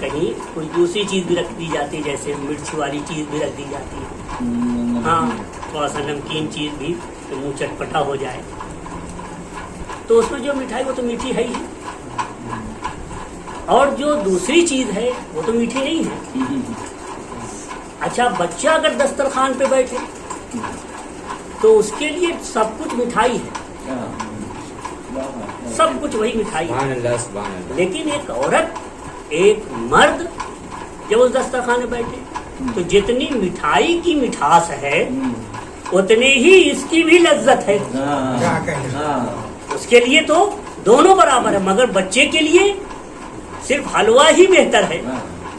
کہیں کوئی دوسری چیز بھی رکھ دی جاتی ہے، جیسے مرچ والی چیز بھی رکھ دی جاتی ہے، ہاں تھوڑا سا نمکین چیز بھی تو منہ چٹپٹا ہو جائے، تو اس میں جو مٹھائی وہ تو میٹھی ہے ہی، اور جو دوسری چیز ہے وہ تو میٹھی نہیں ہے۔ اچھا بچہ اگر دسترخوان پہ بیٹھے تو اس کے لیے سب کچھ مٹھائی ہے، سب کچھ وہی مٹھائی ہے، لیکن ایک عورت ایک مرد جب اس دسترخوان میں بیٹھے تو جتنی مٹھائی کی مٹھاس ہے اتنی ہی اس کی بھی لذت ہے، اس کے لیے تو دونوں برابر ہے، مگر بچے کے لیے صرف حلوہ ہی بہتر ہے،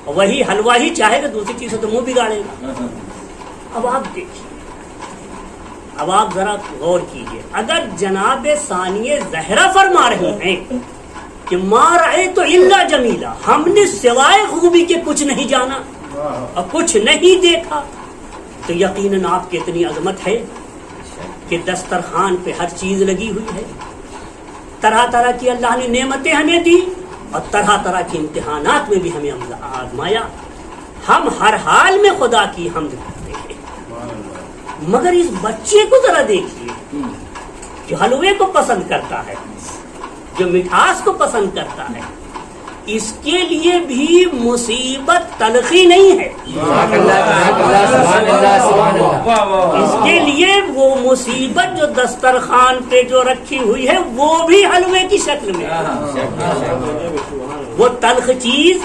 وہی حلوہ ہی چاہے گا، دوسری چیز سے تو منہ بگاڑے گا۔ اب آپ دیکھیے، اب آپ ذرا غور کیجئے، اگر جناب ثانیہ زہرا فرما رہی ہیں کہ ما رأیت الا جمیلا، ہم نے سوائے خوبی کے کچھ نہیں جانا اور کچھ نہیں دیکھا، تو یقیناً آپ کی اتنی عظمت ہے کہ دسترخوان پہ ہر چیز لگی ہوئی ہے، طرح طرح کی اللہ نے نعمتیں ہمیں دی اور طرح طرح کے امتحانات میں بھی ہمیں آزمایا، ہم ہر حال میں خدا کی حمد کرتے ہیں، مگر اس بچے کو ذرا دیکھیے جو حلوے کو پسند کرتا ہے، جو مٹھاس کو پسند کرتا ہے، اس کے لیے بھی مصیبت تلخی نہیں ہے، اس کے لیے وہ مصیبت جو دسترخوان پہ جو رکھی ہوئی ہے وہ بھی حلوے کی شکل میں، وہ تلخ چیز،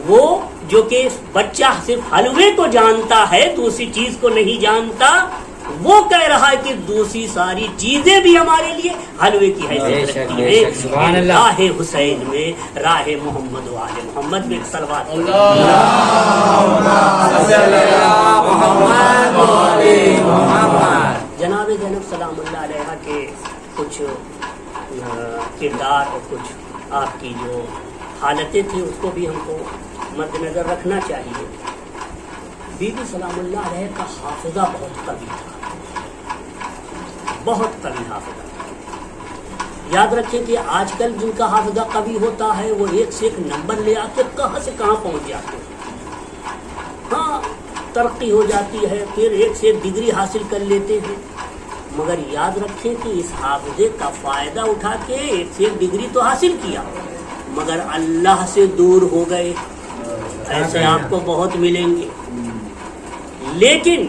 وہ جو کہ بچہ صرف حلوے کو جانتا ہے دوسری چیز کو نہیں جانتا، وہ کہہ رہا ہے کہ دوسری ساری چیزیں بھی ہمارے لیے حلوے کی حیثیت رکھتی ہیں۔ راہ حسین میں راہ محمد و آل محمد میں صلوات جناب زینب سلام اللہ علیہ کے کچھ کردار اور کچھ آپ کی جو حالتیں تھیں اس کو بھی ہم کو مد نظر رکھنا چاہیے۔ بی بی سلام اللہ علیہ کا حافظہ بہت قوی تھا، بہت قوی حافظہ تھا۔ یاد رکھیں کہ آج کل جن کا حافظہ قوی ہوتا ہے وہ ایک سے ایک نمبر لے آتے کہاں سے کہاں پہنچ جاتے ہیں، ہاں ترقی ہو جاتی ہے، پھر ایک سے ایک ڈگری حاصل کر لیتے ہیں، مگر یاد رکھیں کہ اس حافظے کا فائدہ اٹھا کے ایک سے ایک ڈگری تو حاصل کیا مگر اللہ سے دور ہو گئے، ایسے آپ کو بہت ملیں گے۔ لیکن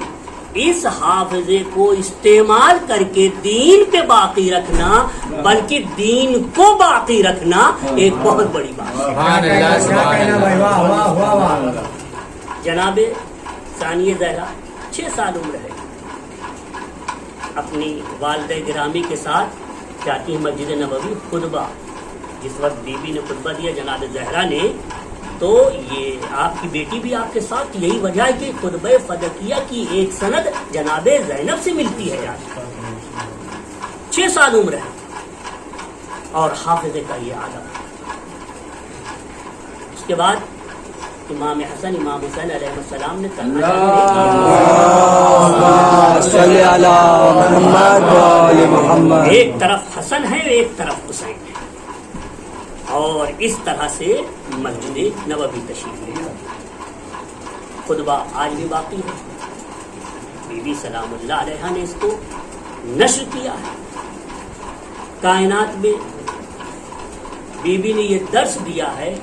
اس حافظے کو استعمال کر کے دین پہ باقی رکھنا بلکہ دین کو باقی رکھنا ایک بہت بڑی بات ہے۔ جناب ثانیہ زہرا 6 سال عمر ہے، اپنی والدہ گرامی کے ساتھ جاتی ہے مسجد نبوی، خطبہ جس وقت بی بی نے خطبہ دیا جناب زہرا نے، تو یہ آپ کی بیٹی بھی آپ کے ساتھ، یہی وجہ ہے کہ خطبہ فدقیہ کی ایک سند جناب زینب سے ملتی ہے آج، 6 سال عمر ہے اور حافظے کا یہ عالم۔ اس کے بعد امام حسن امام حسین علیہ السلام نے ایک طرف حسن ہے ایک طرف حسین ہے، اور اس طرح سے مسجد نبوی تشریف لے خطبہ آج بھی باقی ہے۔ بی بی سلام اللہ علیہ نے اس کو نشر کیا ہے کائنات میں۔ بی بی نے یہ درس دیا ہے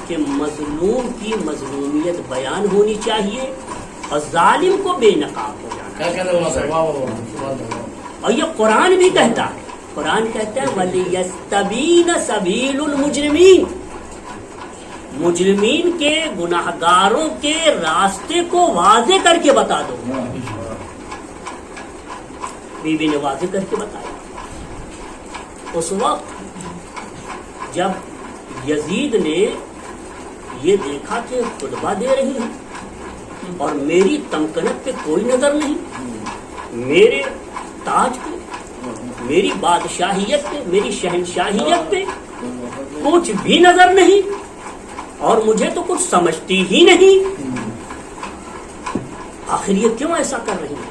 کہ مظلوم کی مظلومیت بیان ہونی چاہیے اور ظالم کو بے نقاب ہو جانا چاہیے، اور یہ قرآن بھی کہتا ہے، قرآن کہتا ہے وَلِيَسْتَبِينَ سَبِيلُ الْمُجْرِمِينَ، مجرمین کے گناہگاروں کے راستے کو واضح کر کے بتا دو۔ بی بی نے واضح کر کے بتایا۔ اس وقت جب یزید نے یہ دیکھا کہ خطبہ دے رہی ہے اور میری تمکنت پہ کوئی نظر نہیں، میرے تاج پہ، میری بادشاہیت پہ، میری شہنشاہیت پہ کچھ بھی نظر نہیں، اور مجھے تو کچھ سمجھتی ہی نہیں، آخر یہ کیوں ایسا کر رہی ہے؟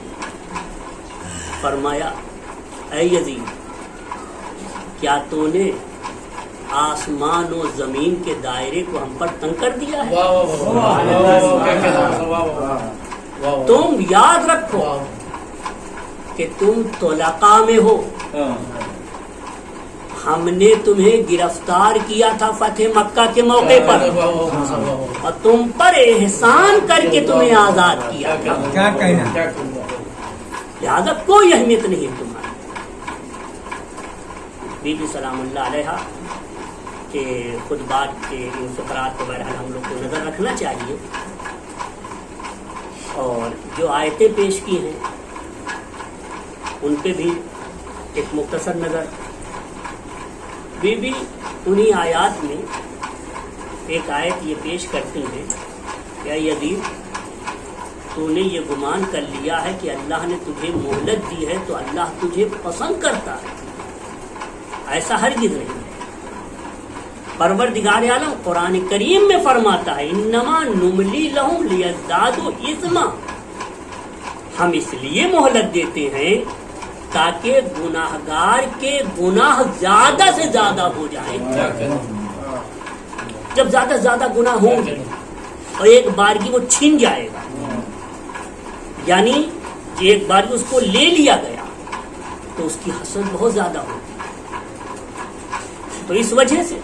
فرمایا اے یزید، کیا تو نے آسمان و زمین کے دائرے کو ہم پر تنگ کر دیا ہے. تم یاد رکھو کہ تم طلقاء میں ہو. ہم نے تمہیں گرفتار کیا تھا فتح مکہ کے موقع پر اور تم پر احسان کر کے تمہیں آزاد کیا. کیا کہنا؟ لہذا کوئی اہمیت نہیں تمہاری. بی بی سلام اللہ علیہ کے خطبات کے ان فقرات کو بہرحال ہم لوگ کو نظر رکھنا چاہیے. اور جو آیتیں پیش کی ہیں ان پہ بھی ایک مختصر نظر. بی بی انہی آیات میں ایک آیت یہ پیش کرتی ہیں کہ یزید تو نے یہ گمان کر لیا ہے کہ اللہ نے تجھے مہلت دی ہے تو اللہ تجھے پسند کرتا ہے. ایسا ہرگز نہیں ہے. پروردگار عالم قرآن کریم میں فرماتا ہے انما نملی لہم لیزدادوا اثما. ہم اس لیے مہلت دیتے ہیں تاکہ گناہگار کے گناہ زیادہ سے زیادہ ہو جائیں. جب زیادہ سے زیادہ گناہ ہوں گے اور ایک بارگی وہ چھن جائے گا، یعنی ایک بارگی اس کو لے لیا گیا تو اس کی حسرت بہت زیادہ ہوگی. تو اس وجہ سے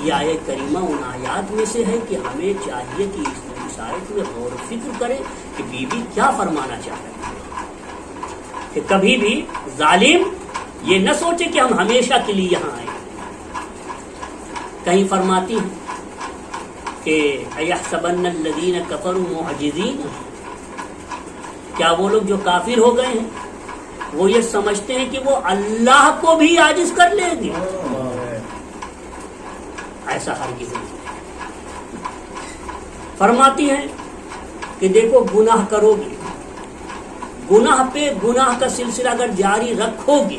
یہ آیت کریمہ ان آیات میں سے ہے کہ ہمیں چاہیے کہ اس آیت میں غور و فکر کریں کہ بی بی کیا فرمانا چاہتے ہیں. کہ کبھی بھی ظالم یہ نہ سوچے کہ ہم ہمیشہ کے لیے یہاں آئے. کہیں فرماتی ہیں کہ اَيَحْسَبَنَّ الَّذِينَ كَفَرُوا مُعْجِزِينَ. کیا وہ لوگ جو کافر ہو گئے ہیں وہ یہ سمجھتے ہیں کہ وہ اللہ کو بھی عاجز کر لیں گے؟ ایسا ہرگز نہیں. فرماتی ہیں کہ دیکھو گناہ کرو گے، گناہ پہ گناہ کا سلسلہ اگر جاری رکھو گے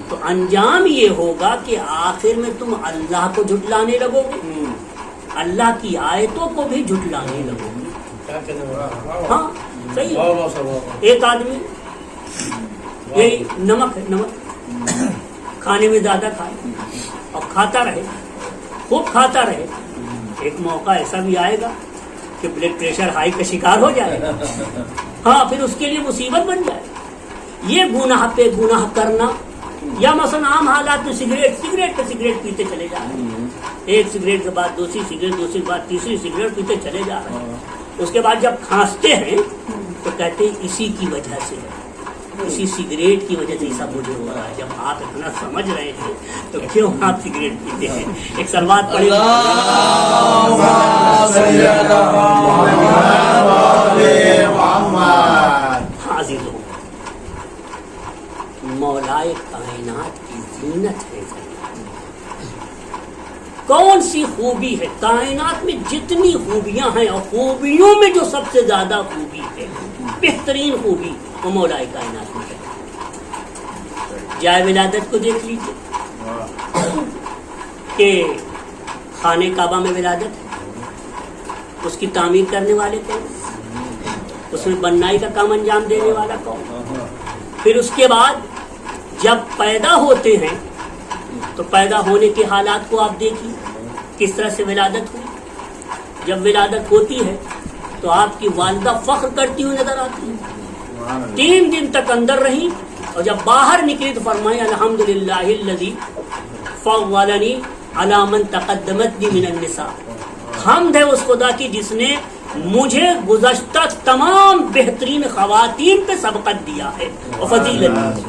تو انجام یہ ہوگا کہ آخر میں تم اللہ کو جھٹلانے لگو گے، اللہ کی آیتوں کو بھی جھٹلانے لگو گے. ہاں صحیح. ایک آدمی یہی نمک ہے، نمک کھانے میں زیادہ کھائے اور کھاتا رہے، خوب کھاتا رہے. ایک موقع ایسا بھی آئے گا کہ بلڈ پریشر ہائی کا شکار ہو جائے گا. ہاں پھر اس کے لیے مصیبت بن جائے. یہ گناہ پہ گناہ کرنا، یا مثلا عام حالات میں سگریٹ پیتے چلے جا رہے ہیں. ایک سگریٹ کے بعد دوسری سگریٹ، دوسری کے بعد تیسری سگریٹ پیتے چلے جا رہے ہیں. اس کے بعد جب کھانستے ہیں تو کہتے ہیں اسی کی وجہ سے، اسی سگریٹ کی وجہ سے یہ سب مجھے ہو رہا ہے. جب آپ اتنا سمجھ رہے ہیں تو کیوں آپ سگریٹ پیتے ہیں؟ ایک سلوات پڑھیں. حاضر ہو مولائے کائنات کی زینت ہے. کون سی خوبی ہے کائنات میں؟ جتنی خوبیاں ہیں اور خوبیوں میں جو سب سے زیادہ خوبی ہے، بہترین خوبی، وہ مولائے کائنات میں ہے. جائے ولادت کو دیکھ لیجیے کہ خانہ کعبہ میں ولادت ہے، اس کی تعمیر کرنے والے کون؟ اس میں بنائی کا کام انجام دینے والا کون؟ پھر اس کے بعد جب پیدا ہوتے ہیں تو پیدا ہونے کے حالات کو آپ دیکھیے کس طرح سے ولادت ہوئی. جب ولادت ہوتی ہے تو آپ کی والدہ فخر کرتی ہوئی نظر آتی ہے. 3 دن تک اندر رہی اور جب باہر نکلی تو فرمائی الحمدللہ الذی فضلنی علی من تقدمتنی من النساء. حمد ہے اس خدا کی جس نے مجھے گزشتہ تمام بہترین خواتین پہ سبقت دیا ہے اور فضیلت دی.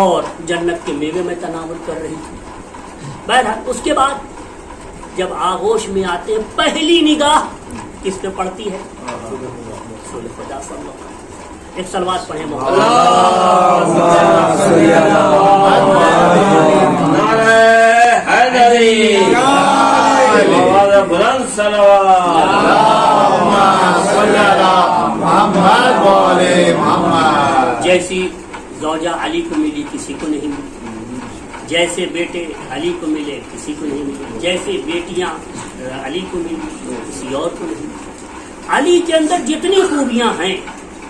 اور جنت کے میوے میں تناول کر رہی تھی. بہرحال اس کے بعد جب آغوش میں آتے ہیں پہلی نگاہ کس پہ پڑتی ہے؟ رسول خدا صلی اللہ علیہ وسلم. ایک سلوات پڑھیں جیسی زوجہ علی کو ملی کسی کو نہیں ملی، جیسے بیٹے علی کو ملے کسی کو نہیں ملے، جیسے بیٹیاں علی کو ملی کسی اور کو نہیں. علی کے اندر جتنی خوبیاں ہیں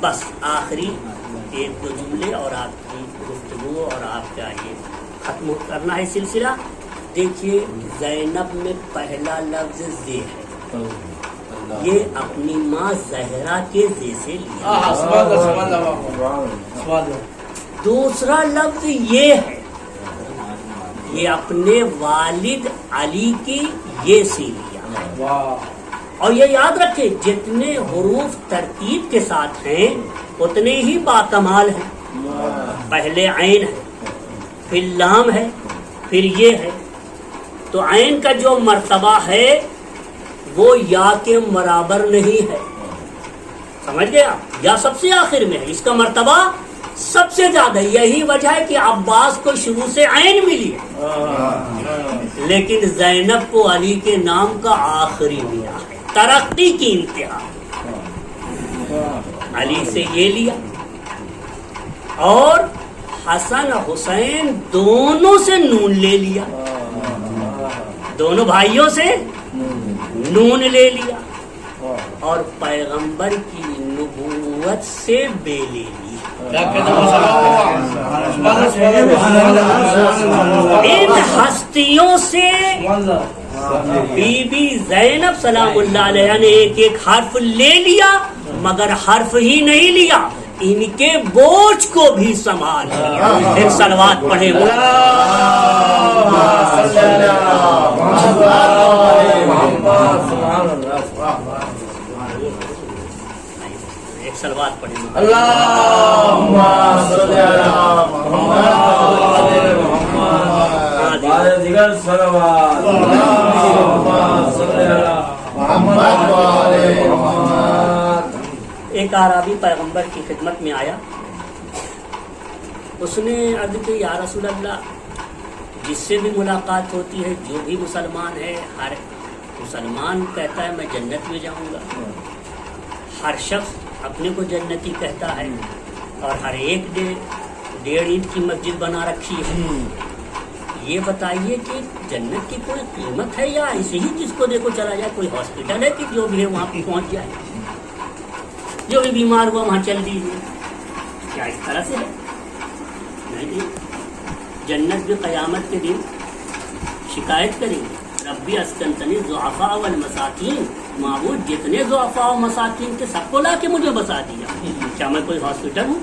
بس آخری ایک دو جملے اور آپ کی گفتگو اور آپ کا یہ ختم کرنا ہے سلسلہ. دیکھیے زینب میں پہلا لفظ زی ہے، یہ اپنی ماں زہرا کے زی سے لیا. دوسرا لفظ یہ ہے، یہ اپنے والد علی کی یہ سے لیا. اور یہ یاد رکھے جتنے حروف ترتیب کے ساتھ ہیں اتنے ہی باکمال ہیں. پہلے عین ہے، پھر لام ہے، پھر یہ ہے. تو عین کا جو مرتبہ ہے وہ یا کے برابر نہیں ہے. سمجھ گئے آپ؟ یا سب سے آخر میں ہے، اس کا مرتبہ سب سے زیادہ. یہی وجہ ہے کہ عباس کو شروع سے عین ملی ہے لیکن زینب کو علی کے نام کا آخری ملا ہے. ترقی کی انتہا. علی سے یہ لیا اور حسن حسین دونوں سے نون لے لیا، دونوں بھائیوں سے نون لے لیا اور پیغمبر کی نبوت سے بے لے لی. ان ہستیوں سے بی بی زینب سلام اللہ علیہ نے ایک ایک حرف لے لیا، مگر حرف ہی نہیں لیا، ان کے بوجھ کو بھی سنبھال لیا. ایک صلوات پڑھے وہ ایک صلوات پڑھے اللہم صلی علی محمد دیگر صلوات اللہم صلی علی محمد وآل محمد. ایک اعرابی پیغمبر کی خدمت میں آیا. اس نے عرض کی یا رسول اللہ، جس سے بھی ملاقات ہوتی ہے جو بھی مسلمان ہے، ہر مسلمان کہتا ہے میں جنت میں جاؤں گا، ہر شخص اپنے کو جنتی کہتا ہے اور ہر ایک ڈیڑھ اینٹ کی مسجد بنا رکھی ہے. یہ بتائیے کہ جنت کی کوئی قیمت ہے یا ایسے ہی جس کو دیکھو چلا جائے؟ کوئی ہاسپٹل ہے کہ جو بھی ہے وہاں پہ پہنچ جائے، جو بھی بیمار ہوا وہاں چل دیجیے؟ کیا اس طرح سے ہے؟ نہیں. جنت بھی قیامت کے دن شکایت کریں گے، ربی اسکنتنی ضعفاء والمساکین، معبود جتنے ضعفاء و مساکین کے سب کو لا کے مجھے بسا دیا. کیا میں کوئی ہاسپٹل ہوں؟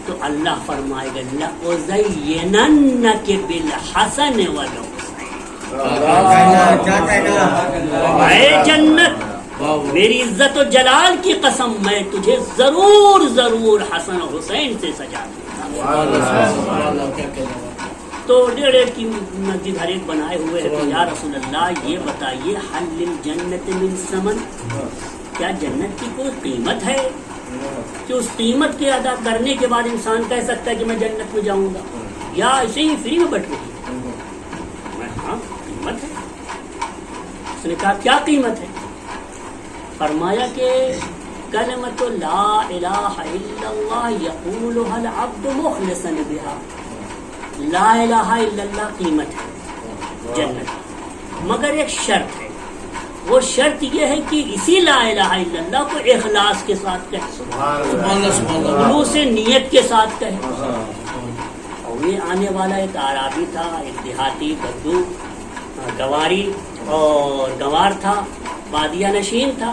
تو اللہ فرمائے گا لَأُزَيِّنَنَّكَ بِالْحَسَنِ وَالْحُسْنِ. اے جنت، میری عزت و جلال کی قسم، میں تجھے ضرور ضرور حسن و حسین سے سجا دوں. تو ڈیڑھ کی مسجد ہر ایک بنائے ہوئے ہے. تو یا رسول اللہ یہ بتائیے حل للجنت من ثمن، کیا جنت کی کوئی قیمت ہے کہ اس قیمت کے ادا کرنے کے بعد انسان کہہ سکتا ہے کہ میں جنت میں جاؤں گا، یا ایسے ہی فری میں بیٹھوں گی؟ ہاں قیمت ہے. اس نے کہا کیا قیمت ہے؟ فرمایا کہ کلمۃ لا الہ الا اللہ یقولها العبد مخلصا بها. لا الہ الا اللہ قیمت ہے جنت، مگر ایک شرط ہے. وہ شرط یہ ہے کہ اسی لا الہ الا اللہ کو اخلاص کے ساتھ کہے، خلوص نیت کے ساتھ کہے. اور یہ آنے والا ایک اعرابی تھا، ایک دیہاتی بدو گواری اور گوار تھا، بادیہ نشین تھا.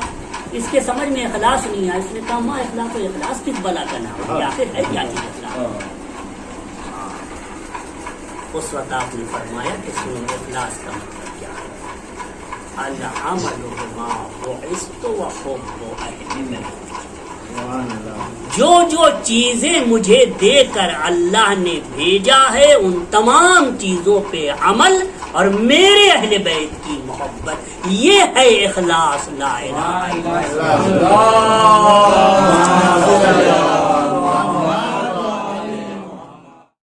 اس کے سمجھ میں اخلاص نہیں آیا. اس نے کہا ماں اخلاص و اخلاص کس بلا کا نام ہے، آخر ہے کیا چیز اخلاص؟ اس وقت آپ نے فرمایا کہ سنو اخلاص کا مطلب کیا ہے؟ العمل بما بعثت وحب اہل. جو جو چیزیں مجھے دے کر اللہ نے بھیجا ہے ان تمام چیزوں پہ عمل اور میرے اہل بیت کی محبت، یہ ہے اخلاص. لا الہ الا اللہ.